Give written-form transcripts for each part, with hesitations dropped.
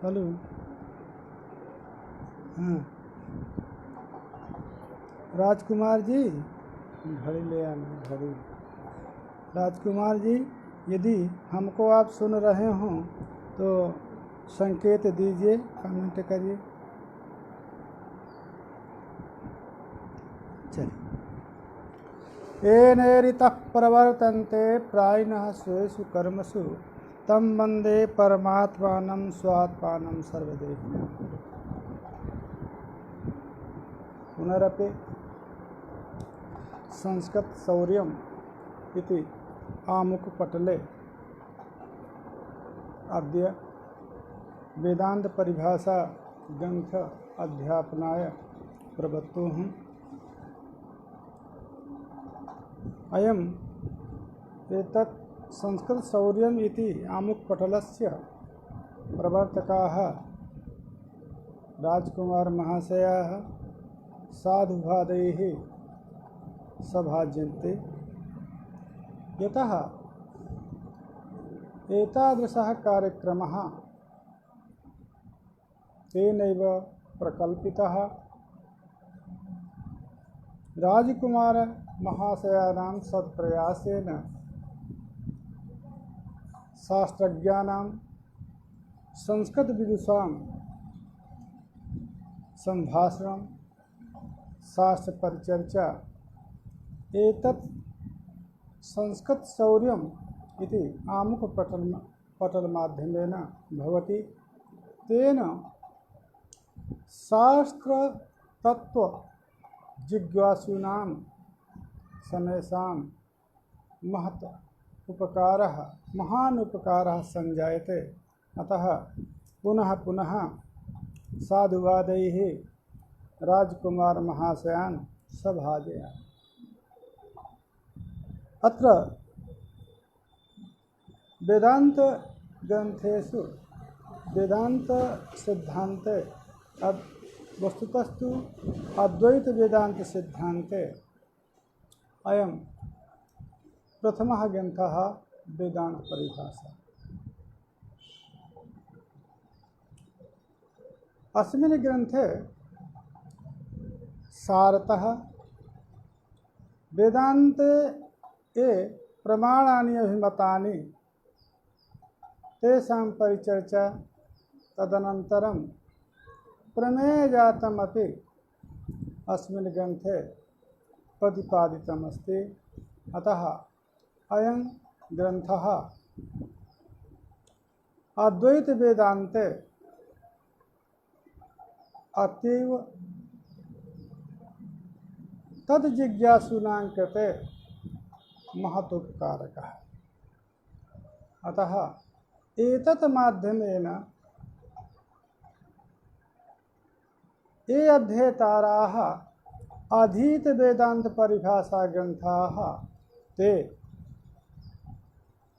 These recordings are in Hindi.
हेलो। हाँ राजकुमार जी, घड़ी ले आना घड़ी। राजकुमार जी, यदि हमको आप सुन रहे हों तो संकेत दीजिए, कमेंट करिए। चलिए। येनेरितः प्रवर्तन्ते प्रायिणः स्वेषु कर्मसु तं वन्दे परमात्मानं स्वात्मानं सर्वदेहिनः। पुनरपि संस्कृत शौर्यम् इति आमुखपटले अद्य वेदांत परिभाषा ग्रंथ अध्यापनाय प्रवृत्तोऽहम्। अयम् एतत् संस्कृत शौर्यम् इति आमुखपटलस्य प्रवर्तकाः राजकुमार महाशयाः साधुवादैः सभाज्यन्ते। यतः एतादृशः कार्यक्रमः तेनैव प्रकल्पितः राजकुमार महाशयानां सत्प्रयासेन शास्त्रज्ञानां संस्कृत विदुषां संभाषणं शास्त्र परिचर्चा एतत् संस्कृत शौर्यम् इति आमुखपटल माध्यमेन भवति। तेन शास्त्र तत्व जिज्ञासूनां समेषां महत् उपकारः महान् उपकारः संजायते। अतः पुनः पुनः साधुवादैः राजकुमार महाशयान् सभाजयामि। अत्र वेदांत ग्रंथेषु वेदांत सिद्धान्ते वस्तुतस्तु अद्वैत वेदांत सिद्धान्ते अयं प्रथमः ग्रन्थः वेदांत परिभाषा। अस्मिन् ग्रन्थे सारतः वेदान्ते ये प्रमाणानि अभिमतानि तेषां परिचर्चा तदनन्तरं प्रमेयजातमपि अस्मिन् ग्रन्थे प्रतिपादितमस्ति। अतः अयं ग्रन्थः अद्वैत वेदान्ते अतीव तद्जिज्ञासूनां कृते महतोपकारकः। अतः एतत् माध्यमेन ये अध्येताराः अधीत वेदांत परिभाषा ग्रन्थाः ते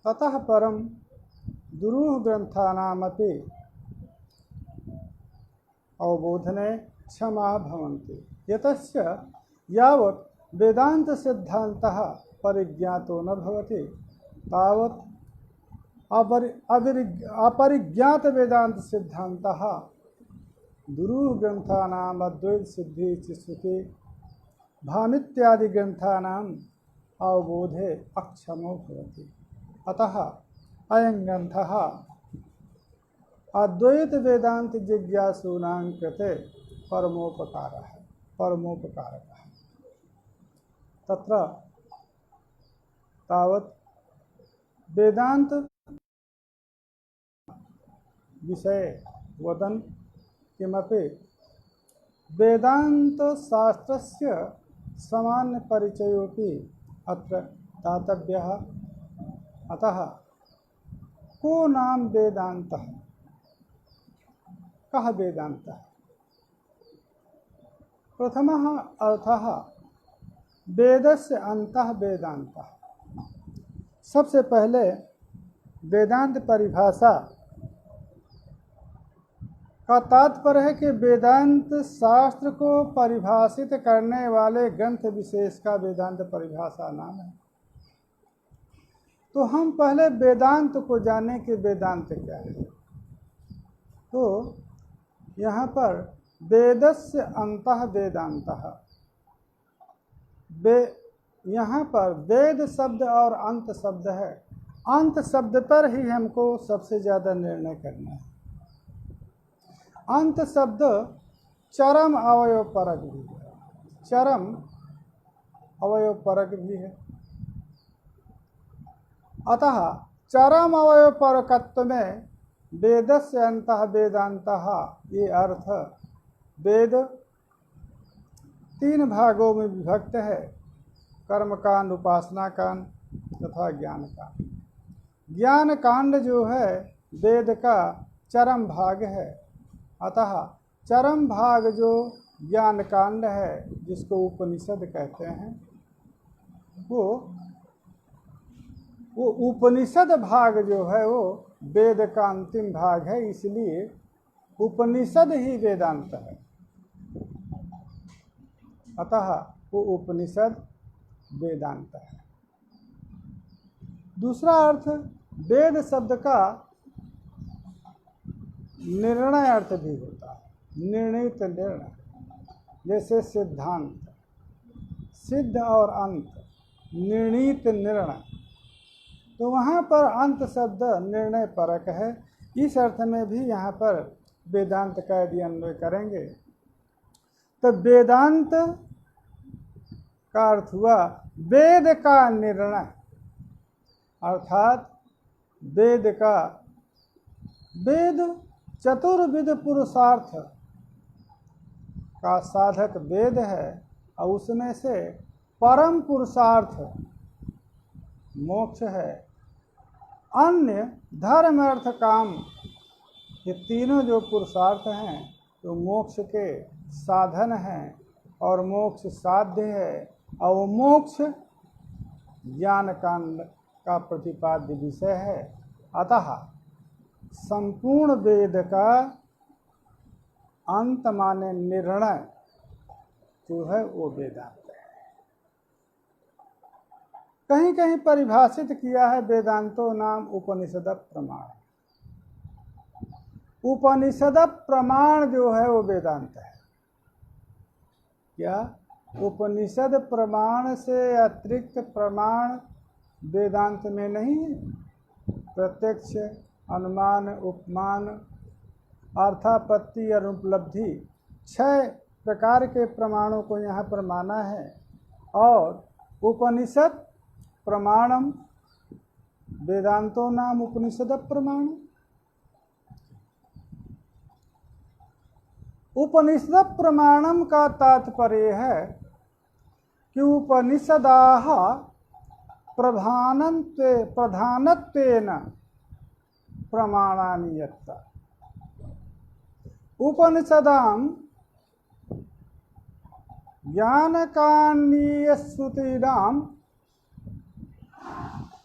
ततः परं दुरूह ग्रन्थानामपि अवबोधने क्षमा भवन्ति। यतस्य यावत् वेदांत सिद्धान्तः परिज्ञातो न भवति तावत् अपरिज्ञात वेदांत सिद्धान्तः दुरूह ग्रन्थानाम् अद्वैत सिद्धि चिश्रुति भामित्यादि ग्रन्थानाम् अवबोधे अक्षमो भवति। अतः अयं ग्रन्थः अद्वैत वेदांत जिज्ञासूनां कृते परमोपकारकः। तत्र तावत् वेदांत विषये वदन् किमपि वेदांत शास्त्रस्य सामान्य परिचयोपि अत्र दातव्यः। अतः को नाम वेदान्तः, कः वेदान्तः? प्रथमः अर्थः वेदस्य अन्तः वेदान्तः। सबसे पहले वेदांत परिभाषा का तात्पर्य है कि वेदांत शास्त्र को परिभाषित करने वाले ग्रंथ विशेष का वेदांत परिभाषा नाम है। तो हम पहले वेदांत को जाने कि वेदांत क्या है। तो यहाँ पर वेदस्य अंतः वेदांतः, यहाँ पर वेद शब्द और अंत शब्द है। अंत शब्द पर ही हमको सबसे ज़्यादा निर्णय करना है। अंत शब्द चरम अवयव परक भी है, चरम अवयव परक भी है। अतः चरम अवयव परकत्व में वेदस्य अंतः वेदांतः, ये अर्थ वेद 3 भागों में विभक्त है, कर्म कांड, उपासना कांड तथा ज्ञान कांड। ज्ञान कांड जो है वेद का चरम भाग है। अतः चरम भाग जो ज्ञान कांड है, जिसको उपनिषद कहते हैं, वो उपनिषद भाग जो है वो वेद का अंतिम भाग है, इसलिए उपनिषद ही वेदांत है। अतः वो उपनिषद वेदांत है। दूसरा अर्थ वेद शब्द का निर्णय अर्थ भी होता है, निर्णित निर्णय, जैसे सिद्धांत, सिद्ध और अंत, निर्णित निर्णय। तो वहाँ पर अंत शब्द निर्णय परक है। इस अर्थ में भी यहाँ पर वेदांत का यदि अन्वय करेंगे तो वेदांत का अर्थ हुआ वेद का निर्णय, अर्थात वेद चतुर्विध पुरुषार्थ का साधक वेद है, और उसमें से परम पुरुषार्थ मोक्ष है। अन्य धर्म अर्थ काम, ये तीनों जो पुरुषार्थ हैं तो मोक्ष के साधन हैं और मोक्ष साध्य है, और वो मोक्ष ज्ञान कांड का प्रतिपाद्य विषय है। अतः संपूर्ण वेद का अंत माने निर्णय जो है वो वेदांत है। कहीं कहीं परिभाषित किया है वेदांतो नाम उपनिषद प्रमाण। उपनिषद प्रमाण जो है वो वेदांत है। क्या उपनिषद प्रमाण से अतिरिक्त प्रमाण वेदांत में नहीं है? प्रत्यक्ष, अनुमान, उपमान, अर्थापत्ति और उपलब्धि, 6 प्रकार के प्रमाणों को यहाँ पर माना है। और उपनिषद प्रमाणम वेदांतो नाम उपनिषद प्रमाण। उपनिषद प्रमाणम का तात्पर्य है कि उपनिषदाः प्रधानत्वेन प्रमाणानि यत्ता। उपनिषदां ज्ञानकाण्डीयश्रुतीनां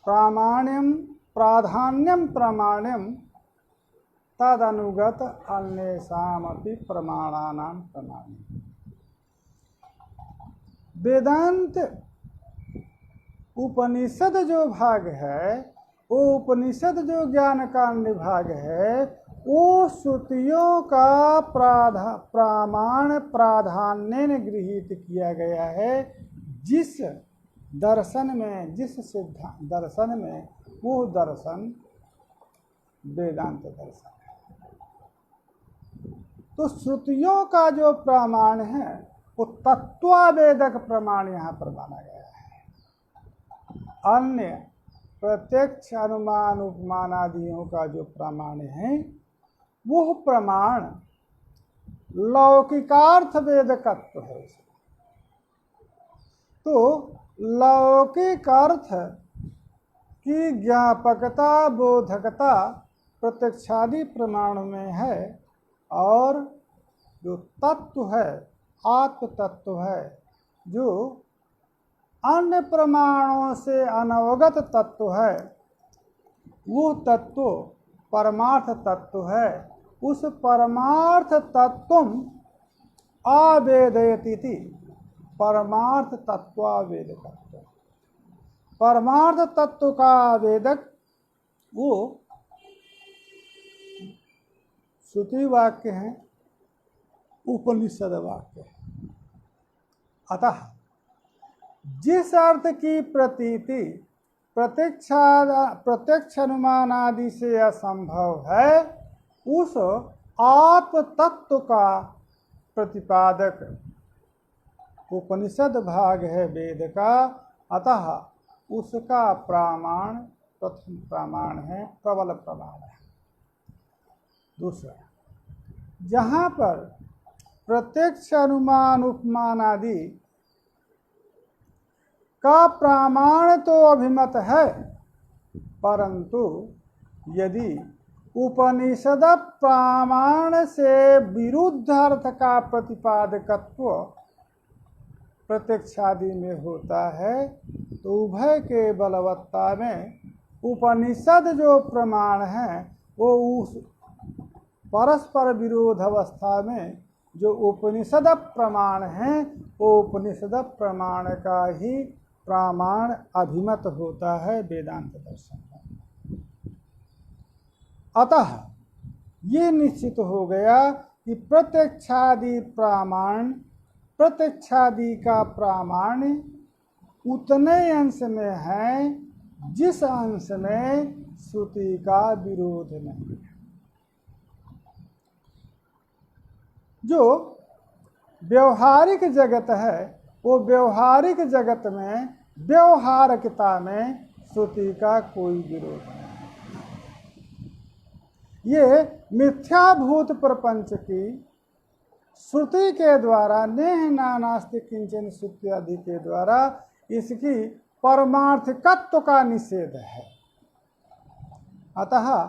प्राधान्यम प्रमाण्यम तदनुगत अन्येषामपि प्रमाणानां प्रमाण्यम। वेदांत उपनिषद जो भाग है, वो उपनिषद जो ज्ञान कांड भाग है, वो श्रुतियों का प्रमाण प्राधान्य गृहीत किया गया है। जिस दर्शन में, जिस सिद्धांत दर्शन में, वो दर्शन वेदांत दर्शन है। तो श्रुतियों का जो प्रमाण है वो तत्वावेदक प्रमाण यहाँ पर माना गया है। अन्य प्रत्यक्ष, अनुमान, उपमान आदियों का जो प्रमाण है वो प्रमाण लौकिकार्थ वेदकत्व है। तो लौकिक अर्थ की ज्ञापकता, बोधकता प्रत्यक्षादि प्रमाण में है, और जो तत्व है, आत्म तत्व है, जो अन्य प्रमाणों से अनवगत तत्व है, वो तत्व परमार्थ तत्व है। उस परमार्थ तत्वम आवेदयति, परमार्थ तत्वावेदकत्व। परमार्थ तत्व का आवेदक वो श्रुति वाक्य हैं, उपनिषद वाक्य है। अतः जिस अर्थ की प्रतीति प्रत्यक्ष अनुमान आदि से असंभव है, उस आप तत्व का प्रतिपादक उपनिषद भाग है वेद का। अतः उसका प्रमाण प्रथम प्रमाण है, प्रबल प्रमाण है। दूसरा, जहाँ पर प्रत्यक्ष अनुमान उपमान आदि का प्रमाण तो अभिमत है, परंतु यदि उपनिषद प्रमाण से विरुद्ध अर्थ का प्रतिपादकत्व प्रत्यक्षादि में होता है, तो उभय के बलवत्ता में उपनिषद जो प्रमाण है वो उस परस्पर विरोध अवस्था में जो उपनिषद प्रमाण है, वो उपनिषद प्रमाण का ही प्रमाण अभिमत होता है वेदांत दर्शन में। अतः ये निश्चित हो गया कि प्रत्यक्षादि का प्रामाण्य उतने अंश में है जिस अंश में श्रुति का विरोध नहीं है। जो व्यवहारिक जगत है, वो व्यवहारिक जगत में व्यवहारिकता में श्रुति का कोई विरोध नहीं। ये मिथ्याभूत प्रपंच की श्रुति के द्वारा नेह नानास्ति किंचन श्रुति आदि के द्वारा इसकी परमार्थिकत्व का निषेध है। अतः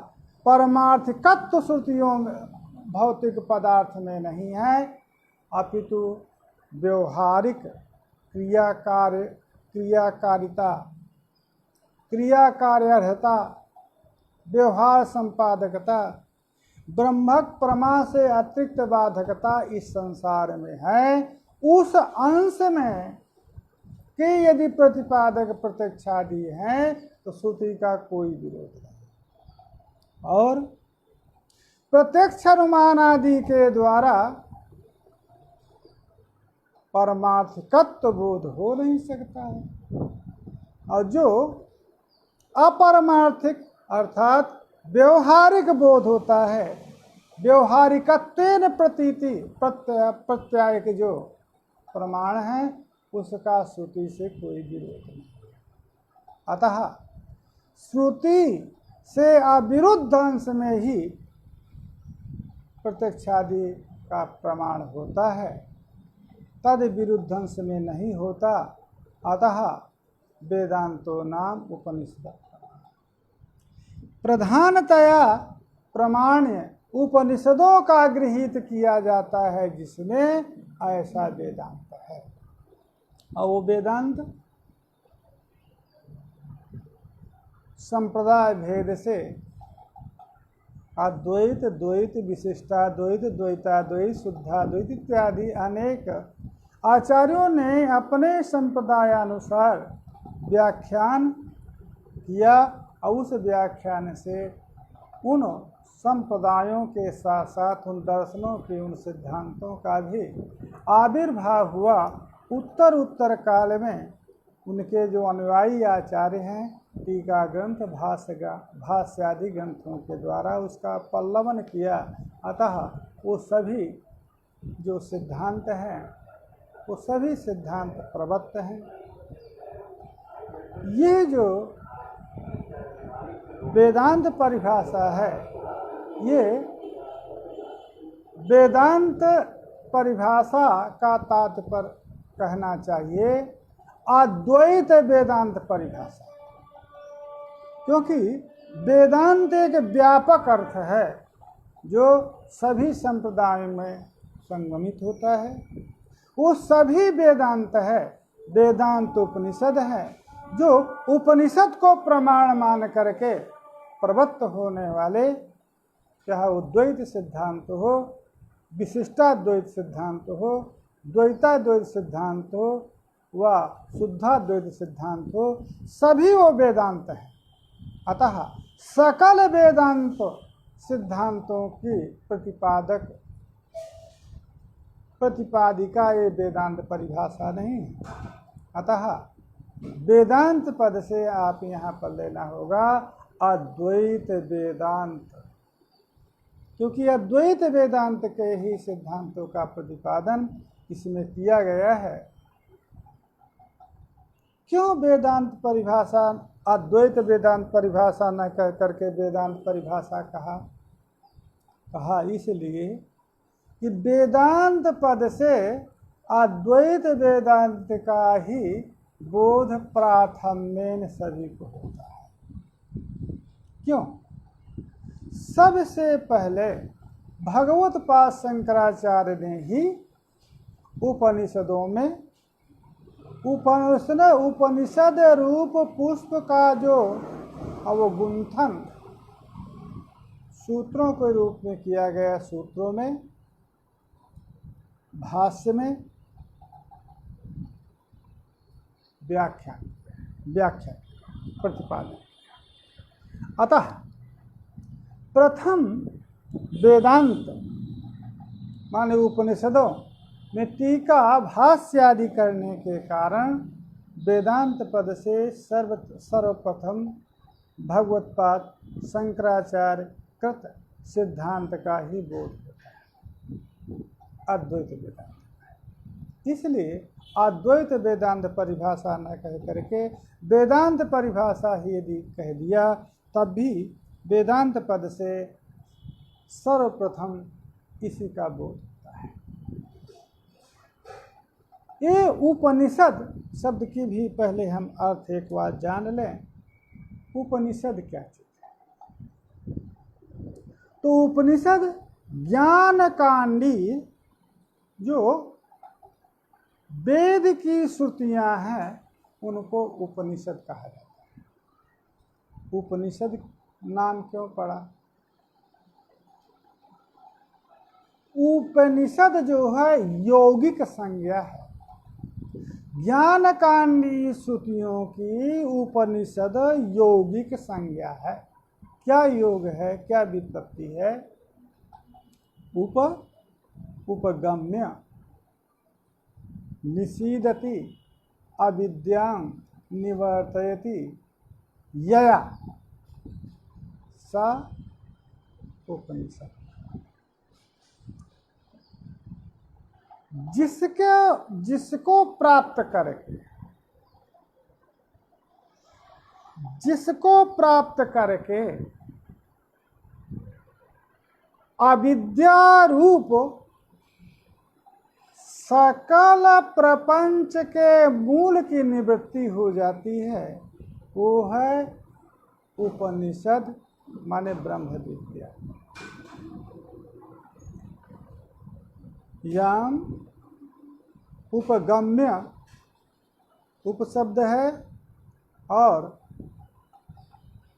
परमार्थिकत्व श्रुतियों में भौतिक पदार्थ में नहीं है, अपितु व्यवहारिक क्रियाकार्यता, व्यवहार संपादकता, ब्रह्मक प्रमा से अतिरिक्त बाधकता इस संसार में है। उस अंश में कि यदि प्रतिपादक प्रत्यक्षादि हैं तो श्रुति का कोई विरोध नहीं। और प्रत्यक्ष अनुमान आदि के द्वारा परमार्थिकत्व बोध हो नहीं सकता है। और जो अपरमार्थिक अर्थात व्यवहारिक बोध होता है, व्यवहारिकत्वेन प्रतीति प्रत्यायक जो प्रमाण है, उसका श्रुति से कोई विरोध नहीं। अतः श्रुति से अविरुद्ध अंश में ही प्रत्यक्षादि का प्रमाण होता है, तद विरुद्ध अंश में नहीं होता। अतः वेदांतो नाम उपनिषद प्रधानतया प्रमाण्य उपनिषदों का गृहीत किया जाता है, जिसमें ऐसा वेदांत है। और वो वेदांत संप्रदाय भेद से अद्वैत, द्वैत, विशिष्टाद्वैत, द्वैताद्वैत, शुद्धाद्वैत इत्यादि अनेक आचार्यों ने अपने संप्रदायानुसार व्याख्यान किया और उस व्याख्यान से उन संप्रदायों के साथ साथ उन दर्शनों के, उन सिद्धांतों का भी आविर्भाव हुआ। उत्तर काल में उनके जो अनुयायी आचार्य हैं, टीका ग्रंथ, भाष्य आदि ग्रंथों के द्वारा उसका पल्लवन किया। अतः वो सभी जो सिद्धांत हैं, वो सभी सिद्धांत प्रवत्त हैं। ये जो वेदांत परिभाषा है, ये वेदांत परिभाषा का तात्पर्य कहना चाहिए अद्वैत वेदांत परिभाषा, क्योंकि वेदांत एक व्यापक अर्थ है जो सभी संप्रदायों में संगमित होता है। वो सभी वेदांत है, वेदांत उपनिषद है, जो उपनिषद को प्रमाण मान करके प्रवत्त होने वाले, चाहे वो द्वैत सिद्धांत हो, विशिष्टाद्वैत सिद्धांत हो, द्वैताद्वैत सिद्धांत हो व शुद्धाद्वैत सिद्धांत हो, सभी वो वेदांत है। अतः सकल वेदांत सिद्धांतों की प्रतिपादिका ये वेदांत परिभाषा नहीं। अतः वेदांत पद से आप यहाँ पर लेना होगा अद्वैत वेदांत, क्योंकि अद्वैत वेदांत के ही सिद्धांतों का प्रतिपादन इसमें किया गया है। क्यों वेदांत परिभाषा अद्वैत वेदांत परिभाषा न कह करके वेदांत परिभाषा कहा इसलिए कि वेदांत पद से अद्वैत वेदांत का ही बोध प्राथम्येन सभी को होता है। क्यों? सबसे पहले भगवत्पाद शंकराचार्य ने ही उपनिषदों में उपनिषद रूप पुष्प का जो अवगुंथन सूत्रों के रूप में किया गया, सूत्रों में, भाष्य में, व्याख्या प्रतिपादन। अतः प्रथम वेदांत माने उपनिषदों में टीका भाष्य आदि करने के कारण वेदांत पद से सर्वप्रथम भगवत्पाद शंकराचार्य कृत सिद्धांत का ही बोध होता है, अद्वैत वेदांत। इसलिए अद्वैत वेदांत परिभाषा न कह करके वेदांत परिभाषा ही यदि कह दिया तब भी वेदांत पद से सर्वप्रथम इसी का बोध होता है। ये उपनिषद शब्द की भी पहले हम अर्थ एक बार जान लें। उपनिषद क्या चीज है? तो उपनिषद ज्ञान कांडी जो वेद की श्रुतियां हैं उनको उपनिषद कहा जाता है। उपनिषद नाम क्यों पड़ा? उपनिषद जो है यौगिक संज्ञा है। ज्ञान कांडी श्रुतियों की उपनिषद यौगिक संज्ञा है। क्या योग है, क्या व्युत्पत्ति है? उपगम्य निषीदति अविद्यां निवर्तयति यया सा उपनिषद। जिसको प्राप्त करके अविद्या रूप सकल प्रपंच के मूल की निवृत्ति हो जाती है, वो है उपनिषद माने ब्रह्म विद्या। याम उपगम्य उपशब्द है और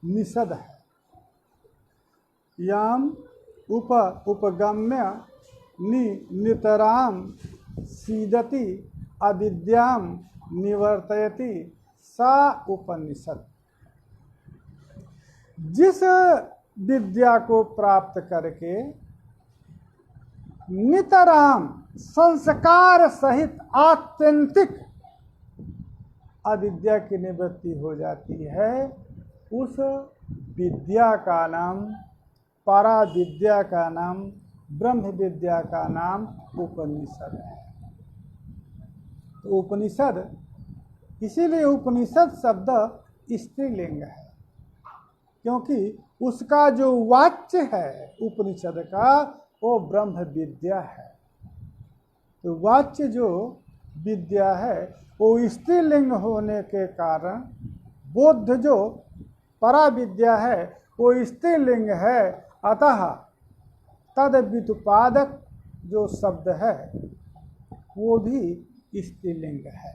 निषद है। याम उपगम्य नितराम सीदति अविद्यां निवर्तयति सा उपनिषद। जिस विद्या को प्राप्त करके नितराम संस्कार सहित आत्यंतिक अविद्या की निवृत्ति हो जाती है, उस विद्या का नाम, परा विद्या का नाम, ब्रह्म विद्या का नाम उपनिषद है। तो उपनिषद, इसीलिए उपनिषद शब्द स्त्रीलिंग है, क्योंकि उसका जो वाच्य है उपनिषद का वो ब्रह्म विद्या है। तो वाच्य जो विद्या है वो स्त्रीलिंग होने के कारण बोध जो परा विद्या है वो स्त्रीलिंग है। अतः तद व्युत्पादक जो शब्द है वो भी स्त्रीलिंग है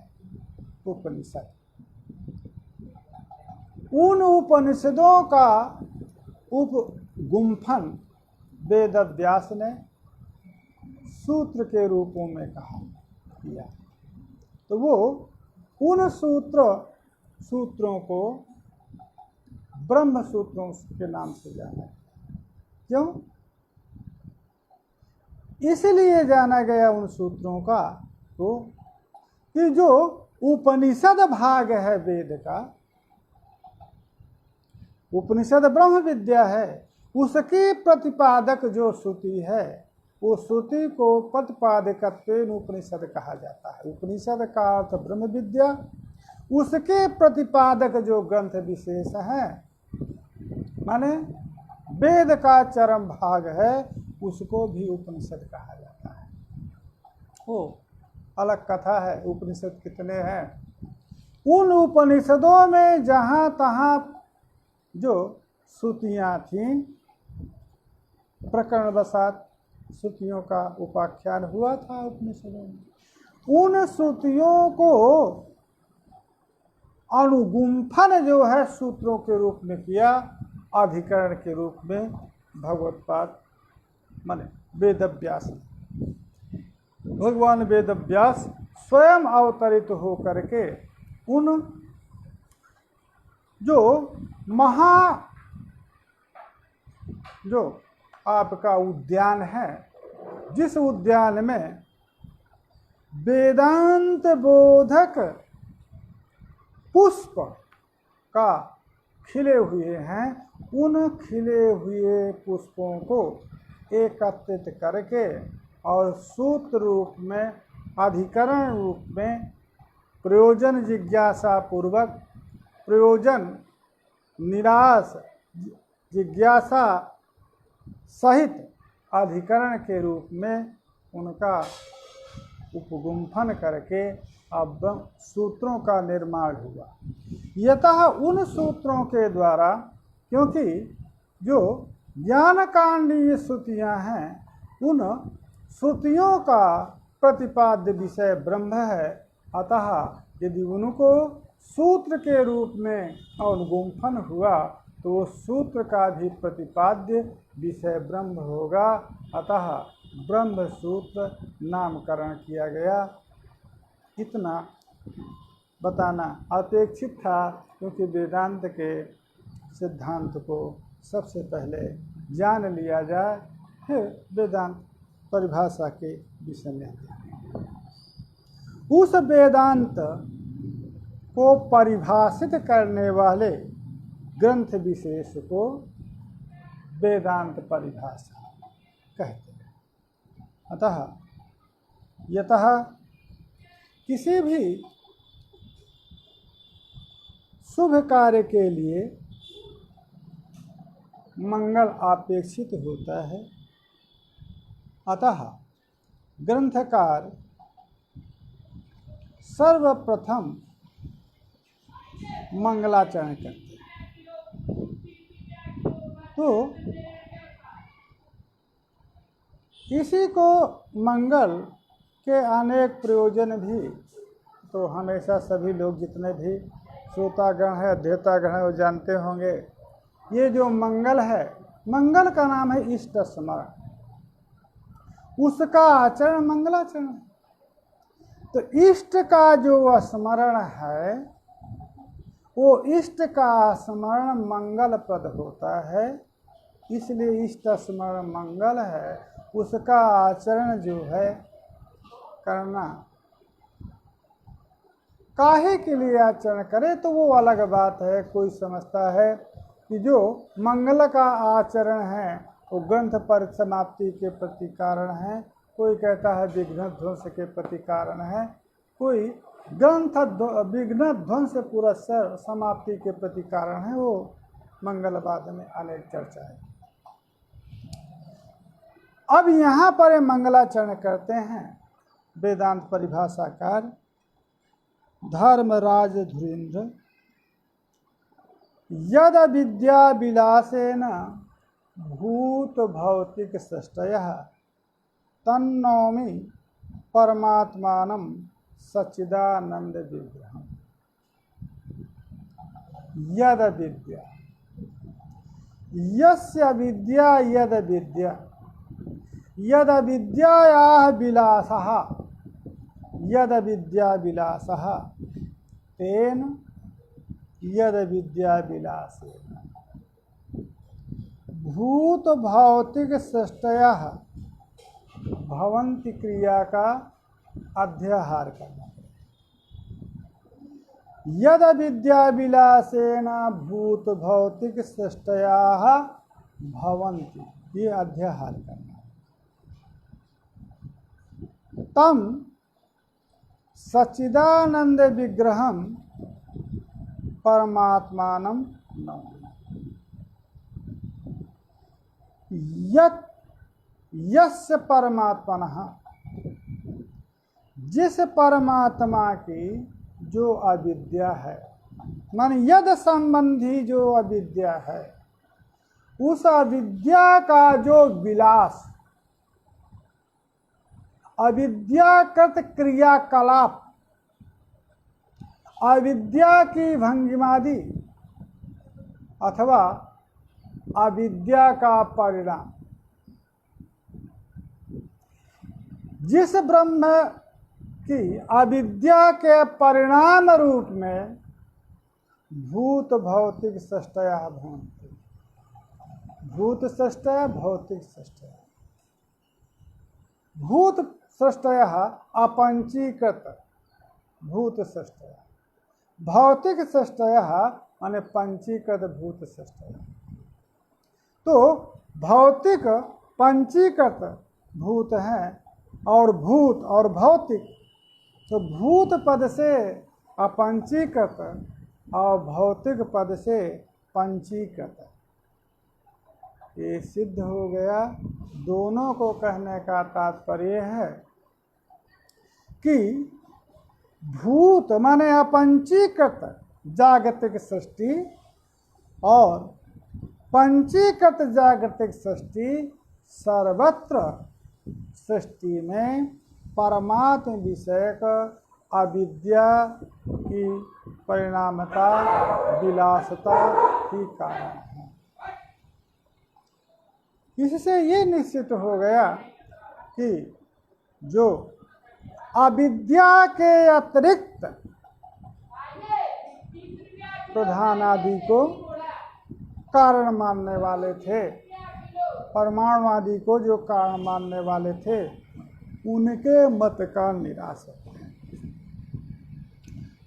उपनिषद। उन उपनिषदों का उपगुम्फन वेद व्यास ने सूत्र के रूपों में कहा किया। तो वो उन सूत्रों को ब्रह्म सूत्रों के नाम से जाना है। क्यों? इसलिए जाना गया उन सूत्रों का तो कि जो उपनिषद भाग है वेद का, उपनिषद ब्रह्म विद्या है, उसके प्रतिपादक जो श्रुति है, वो श्रुति को प्रतिपादकत्वेन उपनिषद कहा जाता है। उपनिषद का अर्थ ब्रह्म विद्या, उसके प्रतिपादक जो ग्रंथ विशेष है, माने वेद का चरम भाग है, उसको भी उपनिषद कहा जाता है। वो अलग कथा है, उपनिषद कितने हैं। उन उपनिषदों में जहाँ तहाँ जो श्रुतियाँ थीं, प्रकरण वसात श्रुतियों का उपाख्यान हुआ था उपनिषदों में, उन श्रुतियों को अनुगुंफन जो है सूत्रों के रूप में किया, अधिकरण के रूप में भगवत्पाद माने वेदव्यास, भगवान वेदव्यास स्वयं अवतरित हो करके उन जो जो आपका उद्यान है, जिस उद्यान में वेदांत बोधक पुष्प का खिले हुए हैं, उन खिले हुए पुष्पों को एकत्रित करके और सूत्र रूप में, अधिकरण रूप में, प्रयोजन जिज्ञासा पूर्वक, प्रयोजन निराश जिज्ञासा सहित अधिकरण के रूप में उनका उपगुंफन करके अब सूत्रों का निर्माण हुआ। यतः उन सूत्रों के द्वारा, क्योंकि जो ज्ञान कांडीय श्रुतियाँ हैं, उन श्रुतियों का प्रतिपाद्य विषय ब्रह्म है, अतः यदि उनको सूत्र के रूप में अनुगुंफन हुआ तो वो सूत्र का भी प्रतिपाद्य विषय ब्रह्म होगा, अतः ब्रह्म सूत्र नामकरण किया गया। इतना बताना अपेक्षित था, क्योंकि वेदांत के सिद्धांत को सबसे पहले जान लिया जाए, फिर वेदांत परिभाषा के विषय में आते हैं। उस वेदांत को परिभाषित करने वाले ग्रंथ विशेष को वेदांत परिभाषा कहते हैं। अतः यतः किसी भी शुभ कार्य के लिए मंगल अपेक्षित होता है, अतः ग्रंथकार सर्वप्रथम मंगलाचरण करते हैं। तो इसी को मंगल के अनेक प्रयोजन भी तो हमेशा सभी लोग जितने भी श्रोतागण है, अध्येतागण है, वो जानते होंगे। ये जो मंगल है, मंगल का नाम है इष्ट स्मरण, उसका आचरण मंगलाचरण। तो इष्ट का जो स्मरण है, वो इष्ट का स्मरण मंगलप्रद होता है, इसलिए इष्ट स्मरण मंगल है। उसका आचरण जो है करना, काहे के लिए आचरण करे तो वो अलग बात है। कोई समझता है कि जो मंगल का आचरण है वो ग्रंथ पर समाप्ति के प्रति कारण है, कोई कहता है विघ्न ध्वंस के प्रति कारण है, कोई ग्रंथ विघ्न ध्वंस पुरस्सर समाप्ति के प्रति कारण है। वो मंगलवाद में अनेक चर्चा है। अब यहाँ पर मंगलाचरण करते हैं वेदांत परिभाषाकार धर्मराज धुरीन्द्र। यद विद्या विलासेन भूत भौतिक सृष्टयः तन्नौमि परमात्मानं सच्चिदानंद विग्रहम्। यद विद्या, यस्य विद्या यद विद्या, यद विद्यायाः विलासः, यद विद्या विलासः तेन यद विद्या विलासेन भूत भौतिक सृष्टयः भवन्ति क्रिया का अध्याहार करना। यद विद्या विलासेन भूत भौतिक सृष्टयः भवन्ति, ये अध्याहार करना। तम सच्चिदानंद विग्रहम परमात्मानं नमामि। यस्य परमात्मनः, जिस परमात्मा की जो अविद्या है, मान यद संबंधी जो अविद्या है, उस अविद्या का जो विलास, अविद्याकृत क्रियाकलाप, अविद्या की भंगिमादि अथवा अविद्या का परिणाम, जिस ब्रह्म की अविद्या के परिणाम रूप में भूत भौतिक सृष्टया भवन्ति, भूत सृष्टया भौतिक सृष्टया। भूत सृष्टया अपंचीकृत भूत सृष्टया, भौतिक सृष्टया माने पंचीकृत भूत सृष्टया। तो भौतिक पंचीकृत भूत हैं और भूत और भौतिक, तो भूत पद से अपंचीकृत और भौतिक पद से पंचीकृत, ये सिद्ध हो गया। दोनों को कहने का तात्पर्य है कि भूत माने अपंचीकृत जागतिक सृष्टि और पंचीकृत जागतिक सृष्टि सर्वत्र सृष्टि में परमात्म विषयक अविद्या की परिणामता विलासता ही कारण है। इससे ये निश्चित हो गया कि जो अविद्या के अतिरिक्त प्रधान आदि को कारण मानने वाले थे, परमाणु आदि को जो कारण मानने वाले थे, उनके मत का निराश है।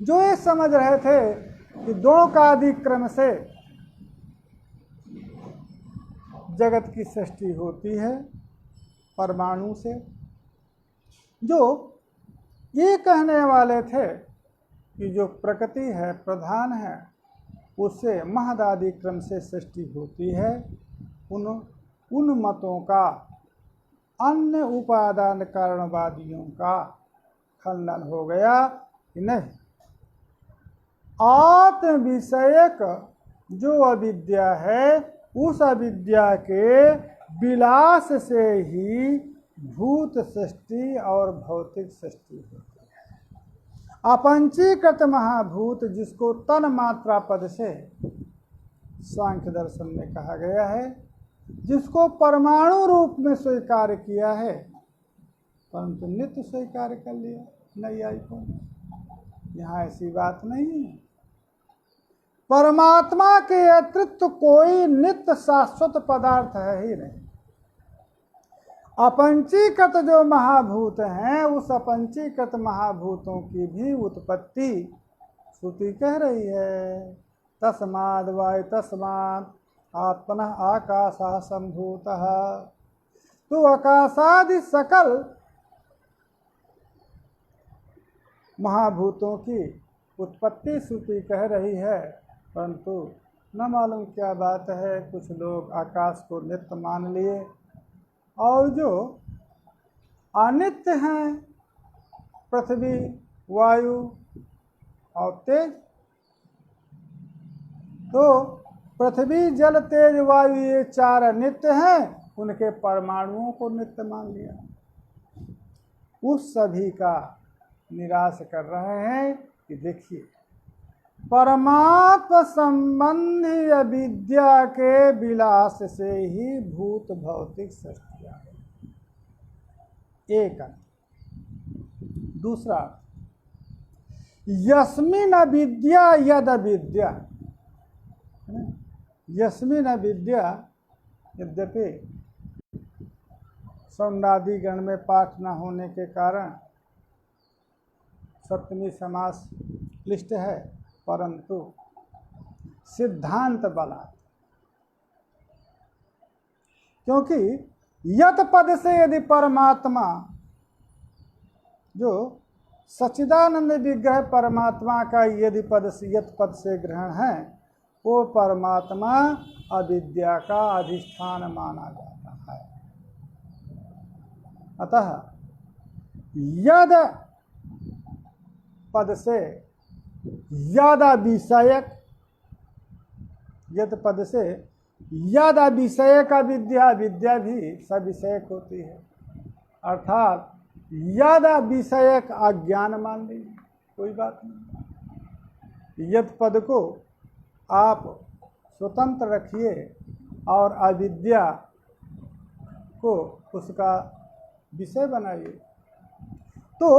जो ये समझ रहे थे कि दो का आदि क्रम से जगत की सृष्टि होती है परमाणु से, जो ये कहने वाले थे कि जो प्रकृति है प्रधान है उससे महदादि क्रम से सृष्टि होती है, उन मतों का, अन्य उपादान कारणवादियों का खंडन हो गया कि नहीं, आत्म विषयक जो अविद्या है उस अविद्या के विलास से ही भूत सृष्टि और भौतिक सृष्टि होती है। अपंचीकृत महाभूत जिसको तन मात्रा पद से सांख्य दर्शन में कहा गया है, जिसको परमाणु रूप में स्वीकार किया है, परंतु नित्य स्वीकार कर लिया नैयायिकों ने। यहाँ ऐसी बात नहीं है। परमात्मा के अतिरिक्त कोई नित्य शाश्वत पदार्थ है ही नहीं। अपंचीकृत जो महाभूत हैं, उस अपंचीकृत महाभूतों की भी उत्पत्ति श्रुति कह रही है। तस्माद् वायु तस्मात् आत्मनः आकाशः सम्भूतः। तो आकाशादि सकल महाभूतों की उत्पत्ति श्रुति कह रही है, परंतु न मालूम क्या बात है, कुछ लोग आकाश को नित्य मान लिए और जो अनित्य हैं पृथ्वी वायु और तेज, तो पृथ्वी जल तेज वायु ये चार अनित्य हैं, उनके परमाणुओं को नित्य मान लिया। उस सभी का निराश कर रहे हैं कि देखिए परमात्मा संबंधी अविद्या के विलास से ही भूत भौतिक सृष्टियां है। एक दूसरा, यस्मिन अविद्या यद अविद्या, यस्मिन अविद्या यद्यपि सौंदादि गण में पाठ न होने के कारण सप्तमी समास क्लिष्ट है, परंतु सिद्धांत बला, क्योंकि यत पद से यदि परमात्मा, जो सच्चिदानंद विग्रह परमात्मा का यदि पद से, यत पद से ग्रहण है, वो परमात्मा अविद्या का अधिष्ठान माना जाता है। अतः यद पद से यद विषयक, यद पद से यद विषयक विद्या, विद्या भी सविषयक होती है, अर्थात यद विषयक अज्ञान मान लीजिए, कोई बात नहीं। यद पद को आप स्वतंत्र रखिए और अविद्या को उसका विषय बनाइए। तो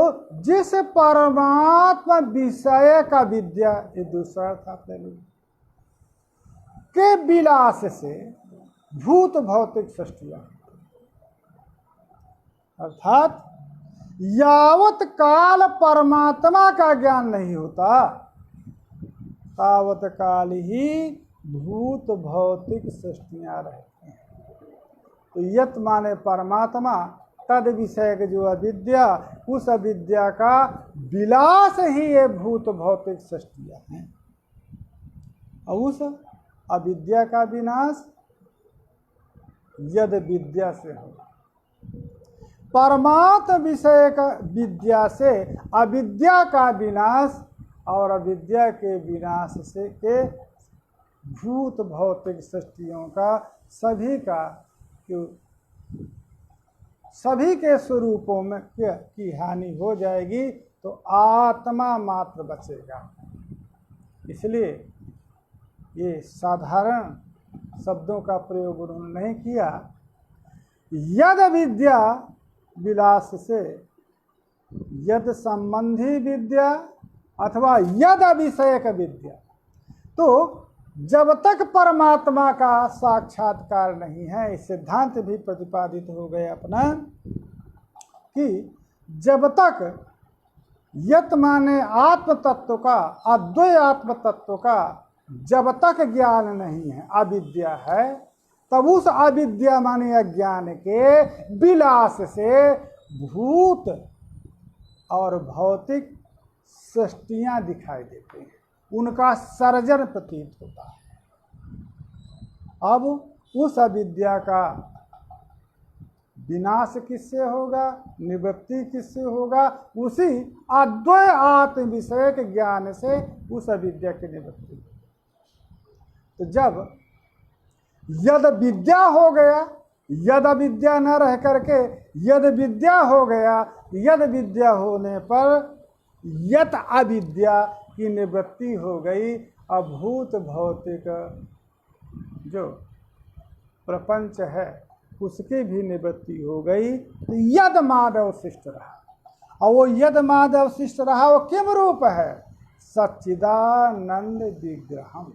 जिस परमात्मा विषय का विद्या, ये दूसरा अर्थ आप ले लीजिए, के विलास से भूत भौतिक सृष्टियां, अर्थात यावत काल परमात्मा का ज्ञान नहीं होता, तावत काल ही भूत भौतिक सृष्टियां रहती हैं। तो यत माने परमात्मा, तद विषय जो अविद्या, उस अविद्या का विलास ही ये भूत भौतिक सृष्टियां हैं। और उस अविद्या का विनाश यद विद्या से हो, परमात्म विषय का विद्या से अविद्या का विनाश, और अविद्या के विनाश से के भूत भौतिक सृष्टियों का सभी के स्वरूपों में की हानि हो जाएगी, तो आत्मा मात्र बचेगा। इसलिए ये साधारण शब्दों का प्रयोग उन्होंने नहीं किया। यद विद्या विलास से यद संबंधी विद्या अथवा यद विषयक विद्या, तो जब तक परमात्मा का साक्षात्कार नहीं है, इस सिद्धांत भी प्रतिपादित हो गए अपना, कि जब तक यत माने आत्म तत्व का, अद्वैत आत्म तत्व का जब तक ज्ञान नहीं है, अविद्या है, तब उस अविद्या माने अज्ञान के विलास से भूत और भौतिक सृष्टियां दिखाई देते हैं, उनका सर्जन प्रतीत होता है। अब उस अविद्या का विनाश किससे होगा, निवृत्ति किससे होगा? उसी अद्वैत आत्म विषयक ज्ञान से उस अविद्या की निवृत्ति। तो जब यद विद्या हो गया, यद अविद्या न रह करके यद विद्या हो गया, यद विद्या होने पर यत अविद्या की निवृत्ति हो गई। अभूत भौतिक जो प्रपंच है उसकी भी निवृत्ति हो गई, तो यद माद अवशिष्ट रहा। और वो यद माद अवशिष्ट रहा, वो किम रूप है? सच्चिदानंद विग्रहम।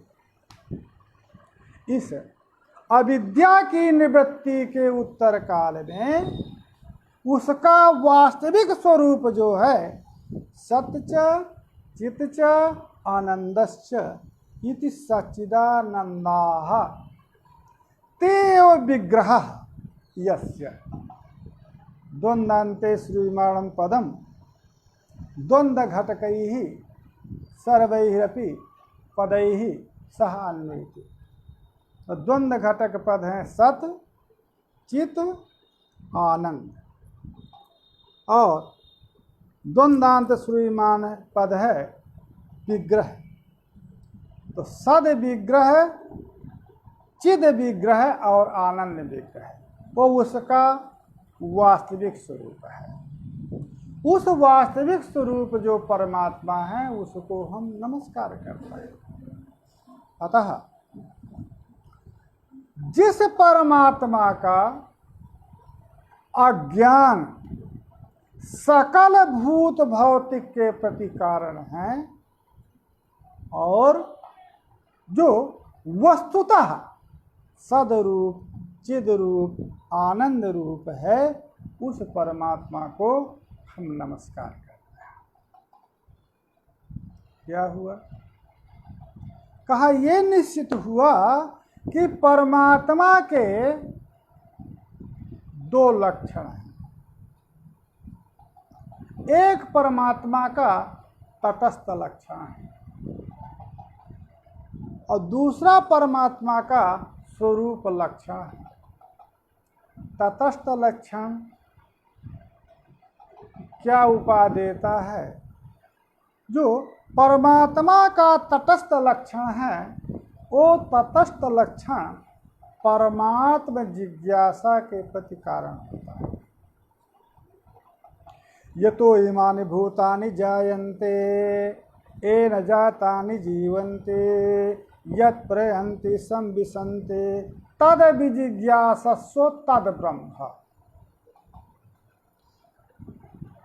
इस अविद्या की निवृत्ति के उत्तर काल में उसका वास्तविक स्वरूप जो है, सत्य चित्त आनंदश्च इति सच्चिदानंदाः तेव विग्रह यस्य द्वंद्वान्ते श्रूयमाणं पदम द्वंद्व घटकैः सर्वैरपि पदैः सह अन्वेति। तो द्वंद्व घटक पद हैं सत चित आनंद, और द्वंद्वांत श्रूयमाण पद है विग्रह। तो सद विग्रह, चिद विग्रह और आनंद विग्रह, वो उसका वास्तविक स्वरूप है। उस वास्तविक स्वरूप जो परमात्मा है उसको हम नमस्कार करते हैं। अतः जिस परमात्मा का अज्ञान सकल भूत भौतिक के प्रति कारण है, और जो वस्तुतः सदरूप चिद रूप आनंद रूप है, उस परमात्मा को हम नमस्कार करते हैं। क्या हुआ? कहा ये निश्चित हुआ कि परमात्मा के दो लक्षण हैं। एक परमात्मा का तटस्थ लक्षण है और दूसरा परमात्मा का स्वरूप लक्षण है। तटस्थ लक्षण क्या उपाय देता है? जो परमात्मा का तटस्थ लक्षण है, वो तटस्थ लक्षण परमात्म जिज्ञासा के प्रति कारण होता है। यतो इमानि भूतानि जायन्ते येन जातानि जीवन्ते यत् प्रयन्ति संविशन्ते तद विजिज्ञासस्व तद ब्रह्म।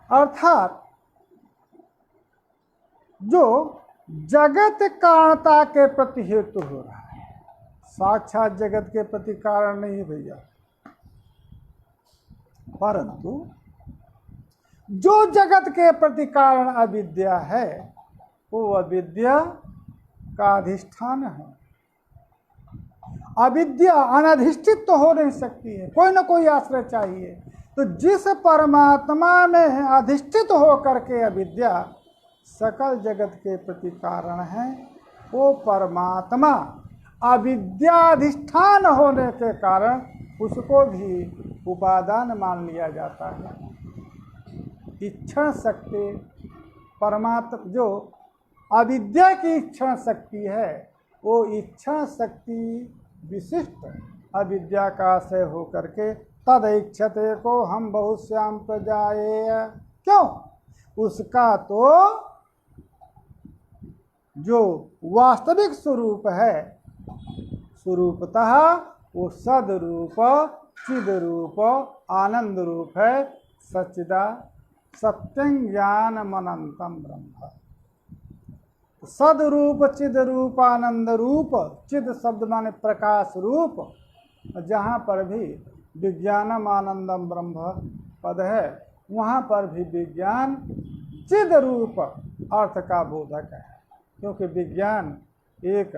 अर्थात जो जगत कारणता के प्रति हेतु हो रहा है, साक्षात जगत के प्रति कारण नहीं भैया, परंतु जो जगत के प्रति कारण अविद्या है, वो अविद्या का अधिष्ठान है। अविद्या अनधिष्ठित तो हो नहीं सकती है, कोई ना कोई आश्रय चाहिए। तो जिस परमात्मा में अधिष्ठित होकर के अविद्या सकल जगत के प्रति कारण है, वो परमात्मा अविद्याधिष्ठान होने के कारण उसको भी उपादान मान लिया जाता है। इच्छा शक्ति परमात्मा जो अविद्या की इच्छा शक्ति है, वो इच्छा शक्ति विशिष्ट अविद्या का आश्रय होकर के तद इच्छते को हम बहुश्याम प्रजाए, क्यों? उसका तो जो वास्तविक स्वरूप है, स्वरूपतः वो सदरूप चिद रूप आनंद रूप है, सच्चिदा सत्यं ज्ञानम अनंतम ब्रह्म। सदरूप चिद रूप आनंद रूप, चिद शब्द माने प्रकाश रूप, जहाँ पर भी विज्ञानम आनंदम ब्रह्म पद है, वहाँ पर भी विज्ञान चिद रूप अर्थ का बोधक है। क्योंकि विज्ञान एक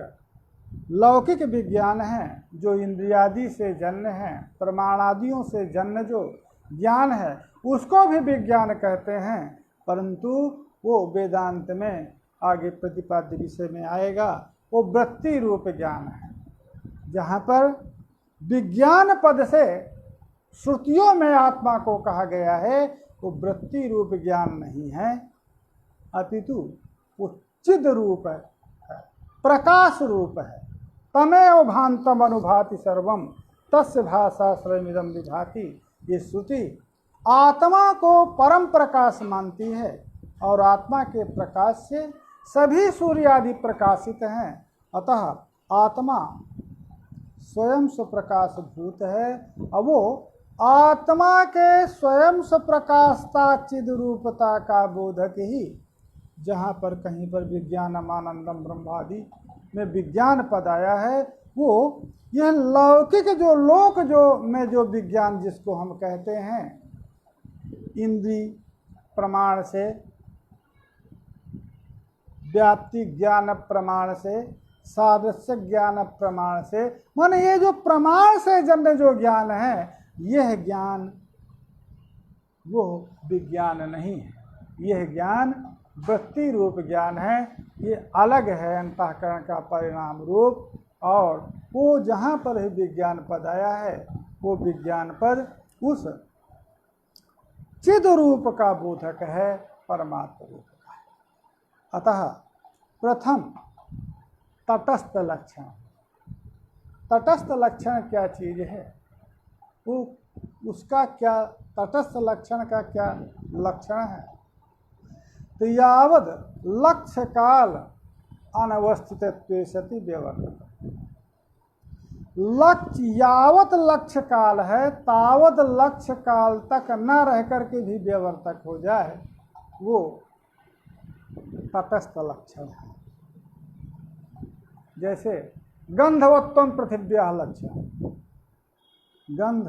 लौकिक विज्ञान है जो इंद्रियादि से जन्य है, प्रमाणादियों से जन्य जो ज्ञान है उसको भी विज्ञान कहते हैं, परंतु वो वेदांत में आगे प्रतिपाद्य विषय में आएगा, वो वृत्ति रूप ज्ञान है। जहाँ पर विज्ञान पद से श्रुतियों में आत्मा को कहा गया है, वो वृत्ति रूप ज्ञान नहीं है, अपितु वो चिद रूप है, प्रकाश रूप है। तमेव भान्तम अनुभाति सर्वम तस्य भाषा स्वयमिदं विभाति। ये श्रुति आत्मा को परम प्रकाश मानती है और आत्मा के प्रकाश से सभी सूर्य आदि प्रकाशित हैं। अतः आत्मा स्वयं स्वप्रकाश भूत है और वो आत्मा के स्वयं स्वप्रकाशता चिद रूपता का बोधक ही, जहाँ पर कहीं पर विज्ञानम आनंदम ब्रह्मादि में विज्ञान पद आया है, वो यह लौकिक जो लोक जो में जो विज्ञान जिसको हम कहते हैं, इंद्रिय प्रमाण से, व्याप्ति ज्ञान प्रमाण से, सादृश्य ज्ञान प्रमाण से, माने ये जो प्रमाण से जन्य जो ज्ञान है, यह ज्ञान वो विज्ञान नहीं है। यह ज्ञान वृत्ति रूप ज्ञान है, ये अलग है अंतःकरण का परिणाम रूप। और वो जहाँ पर ही विज्ञान पद आया है, वो विज्ञान पद उस चिद रूप का बोधक है, परमात्मा रूप का। अतः प्रथम तटस्थ लक्षण। तटस्थ लक्षण क्या चीज है? वो उसका क्या तटस्थ लक्षण का क्या लक्षण है? तो यावद लक्ष्य काल अनवस्थितत्वे सति व्यवर्तत। लक्ष्य यावत लक्ष्य काल है, तावत लक्ष्य काल तक न रह करके भी व्यवर्तक हो जाए, वो तटस्थ लक्षण है। जैसे गंधवत्वम पृथिव्या लक्षण, गंध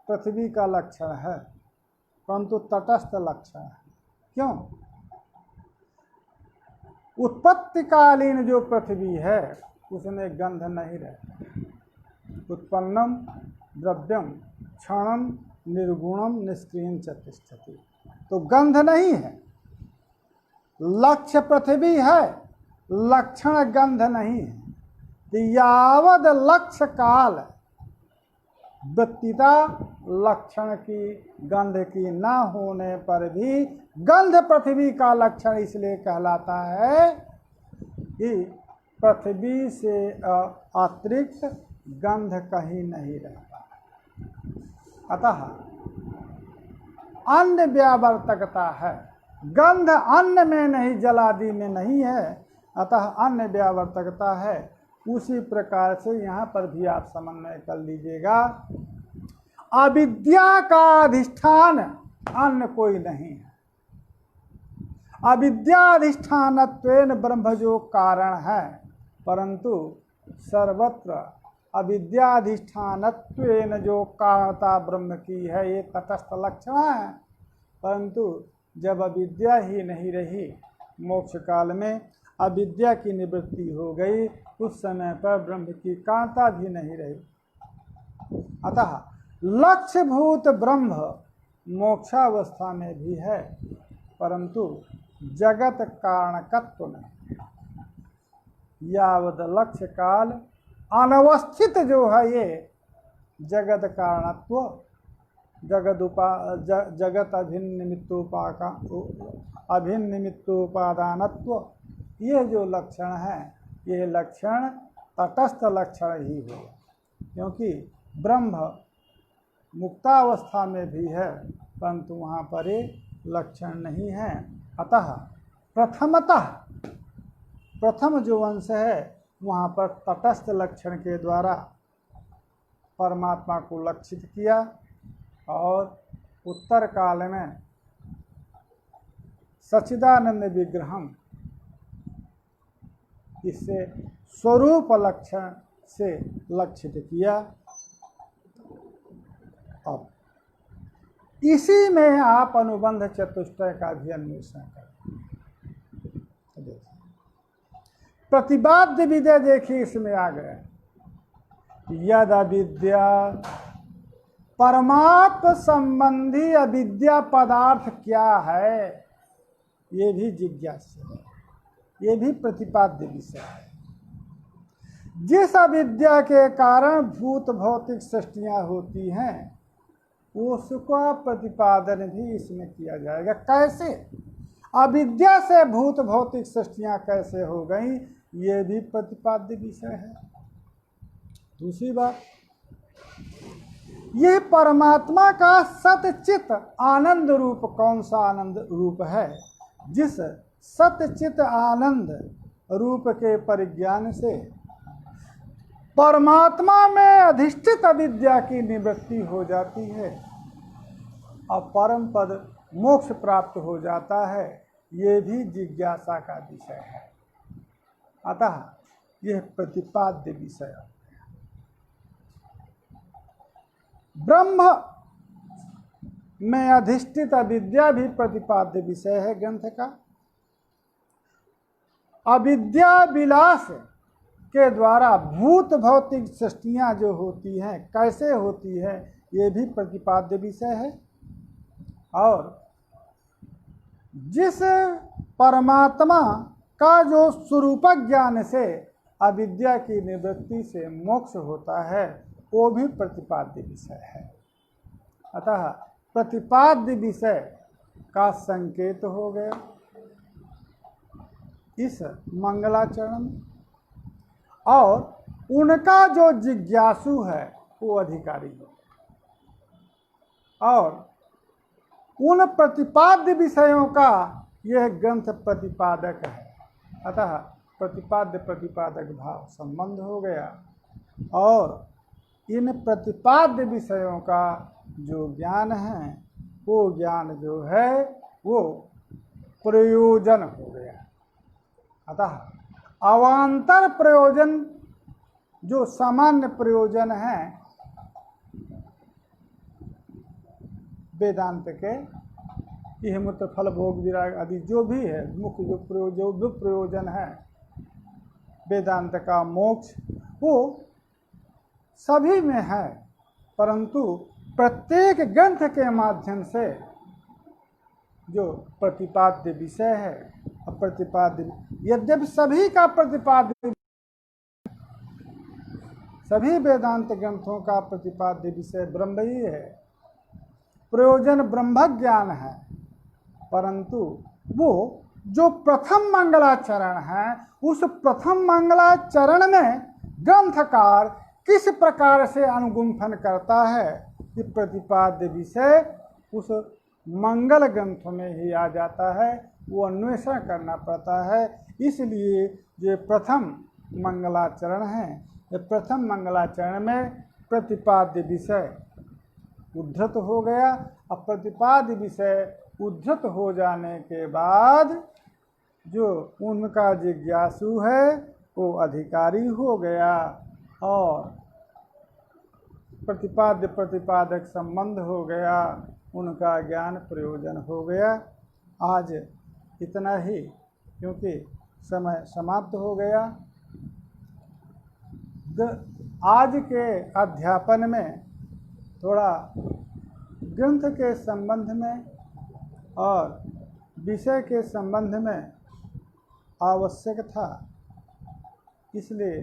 पृथ्वी का लक्षण है, परंतु तटस्थ लक्षण है। क्यों? उत्पत्तिकालीन जो पृथ्वी है उसमें गंध नहीं रहता। उत्पन्नम द्रव्यम क्षणम निर्गुणम निष्क्रियं च तिष्ठति, तो गंध नहीं है। लक्ष्य पृथ्वी है, लक्षण गंध नहीं है। तो यावद लक्ष्य काल व्यतीता लक्षण की गंध की न होने पर भी गंध पृथ्वी का लक्षण इसलिए कहलाता है कि पृथ्वी से अतिरिक्त गंध कहीं नहीं रहता। अतः अन्य व्यावर्तकता है, गंध अन्न में नहीं, जलादि में नहीं है, अतः अन्य व्यावर्तकता है। उसी प्रकार से यहाँ पर भी आप समन्वय कर लीजिएगा। अविद्या का अधिष्ठान अन्य कोई नहीं है। अविद्याधिष्ठानत्वेन ब्रह्म जो कारण है, परंतु सर्वत्र अविद्याधिष्ठानत्वेन जो कारणता ब्रह्म की है ये तटस्थ लक्षण है। परंतु जब अविद्या ही नहीं रही, मोक्ष काल में अविद्या की निवृत्ति हो गई, उस समय पर ब्रह्म की कारणता भी नहीं रही। अतः लक्ष्यभूत ब्रह्म मोक्षावस्था में भी है, परंतु जगत कारणकत्व नहीं। यावद लक्ष्य काल अनवस्थित जो है ये जगत कारणत्व, जगत अभिन्न निमित्तोपादानत्व, ये जो लक्षण है ये लक्षण तटस्थ लक्षण ही है, क्योंकि ब्रह्म मुक्तावस्था में भी है, परंतु वहाँ पर ये लक्षण नहीं है। अतः प्रथम जो अंश है वहाँ पर तटस्थ लक्षण के द्वारा परमात्मा को लक्षित किया, और उत्तर काल में सच्चिदानंद विग्रहम, इससे स्वरूप लक्षण से लक्षित किया। अब इसी में आप अनुबंध चतुष्टय का भी अन्वेषण करें। प्रतिपाद्य विद्या देखिए इसमें आ गए। यद अविद्या परमात्म संबंधी अविद्या पदार्थ क्या है, ये भी जिज्ञासा है, ये भी प्रतिपाद्य विषय है। जिस अविद्या के कारण भूत भौतिक सृष्टियां होती हैं उसका प्रतिपादन भी इसमें किया जाएगा। कैसे? अविद्या से भूत भौतिक सृष्टियां कैसे हो गई, ये भी प्रतिपाद्य विषय है। दूसरी बात, यह परमात्मा का सतचित आनंद रूप कौन सा आनंद रूप है, जिस सतचित आनंद रूप के परिज्ञान से परमात्मा में अधिष्ठित अविद्या की निवृत्ति हो जाती है और परम पद मोक्ष प्राप्त हो जाता है, ये भी जिज्ञासा का विषय है। अतः यह प्रतिपाद्य विषय है। ब्रह्म में अधिष्ठित अविद्या भी प्रतिपाद्य विषय है ग्रंथ का। अविद्या विलास के द्वारा भूत भौतिक सृष्टियां जो होती हैं कैसे होती है, ये भी प्रतिपाद्य विषय है। और जिस परमात्मा का जो स्वरूप ज्ञान से अविद्या की निवृत्ति से मोक्ष होता है, वो भी प्रतिपाद्य विषय है। अतः प्रतिपाद्य विषय का संकेत हो गया इस मंगलाचरण, और उनका जो जिज्ञासु है वो अधिकारी हो, और उन प्रतिपाद्य विषयों का यह ग्रंथ प्रतिपादक है। अतः प्रतिपाद्य प्रतिपादक भाव संबंध हो गया, और इन प्रतिपाद्य विषयों का जो ज्ञान है वो ज्ञान जो है वो प्रयोजन हो गया। अतः अवान्तर प्रयोजन जो सामान्य प्रयोजन है वेदांत के यह मूत्र फल भोग विराग आदि जो भी है मुख्य जो प्रयोजन है वेदांत का मोक्ष, वो सभी में है, परंतु प्रत्येक ग्रंथ के माध्यम से जो प्रतिपाद्य विषय है, अप्रतिपाद्य, यद्यपि सभी का प्रतिपाद्य, सभी वेदांत ग्रंथों का प्रतिपाद्य विषय ब्रह्म ही है, प्रयोजन ब्रह्म ज्ञान है, परंतु वो जो प्रथम मंगलाचरण है, उस प्रथम मंगलाचरण में ग्रंथकार किस प्रकार से अनुगुंफन करता है कि प्रतिपाद्य विषय उस मंगल ग्रंथ में ही आ जाता है, वो अन्वेषण करना पड़ता है। इसलिए ये प्रथम मंगलाचरण है, ये प्रथम मंगलाचरण में प्रतिपाद्य विषय उद्धृत हो गया। अब प्रतिपाद्य विषय उद्धृत हो जाने के बाद जो उनका जिज्ञासु है वो अधिकारी हो गया और प्रतिपाद्य प्रतिपादक संबंध हो गया, उनका ज्ञान प्रयोजन हो गया। आज इतना ही, क्योंकि समय समाप्त हो गया। आज के अध्यापन में थोड़ा ग्रंथ के संबंध में और विषय के संबंध में आवश्यक था, इसलिए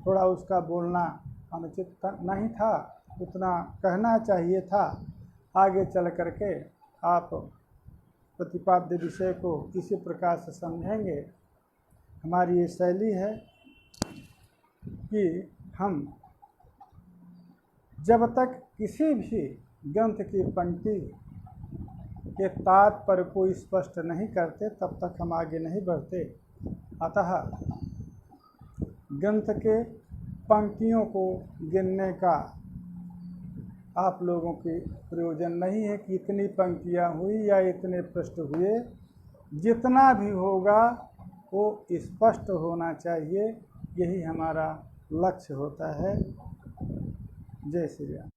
थोड़ा उसका बोलना अनुचित नहीं था, उतना कहना चाहिए था। आगे चल करके आप प्रतिपाद्य विषय को इसी प्रकार से समझेंगे। हमारी ये शैली है कि हम जब तक किसी भी ग्रंथ की पंक्ति के तात्पर्य को स्पष्ट नहीं करते तब तक हम आगे नहीं बढ़ते। अतः ग्रंथ के पंक्तियों को गिनने का आप लोगों की प्रयोजन नहीं है कि इतनी पंक्तियाँ हुई या इतने पृष्ठ हुए। जितना भी होगा वो स्पष्ट होना चाहिए, यही हमारा लक्ष्य होता है। जय श्री राम।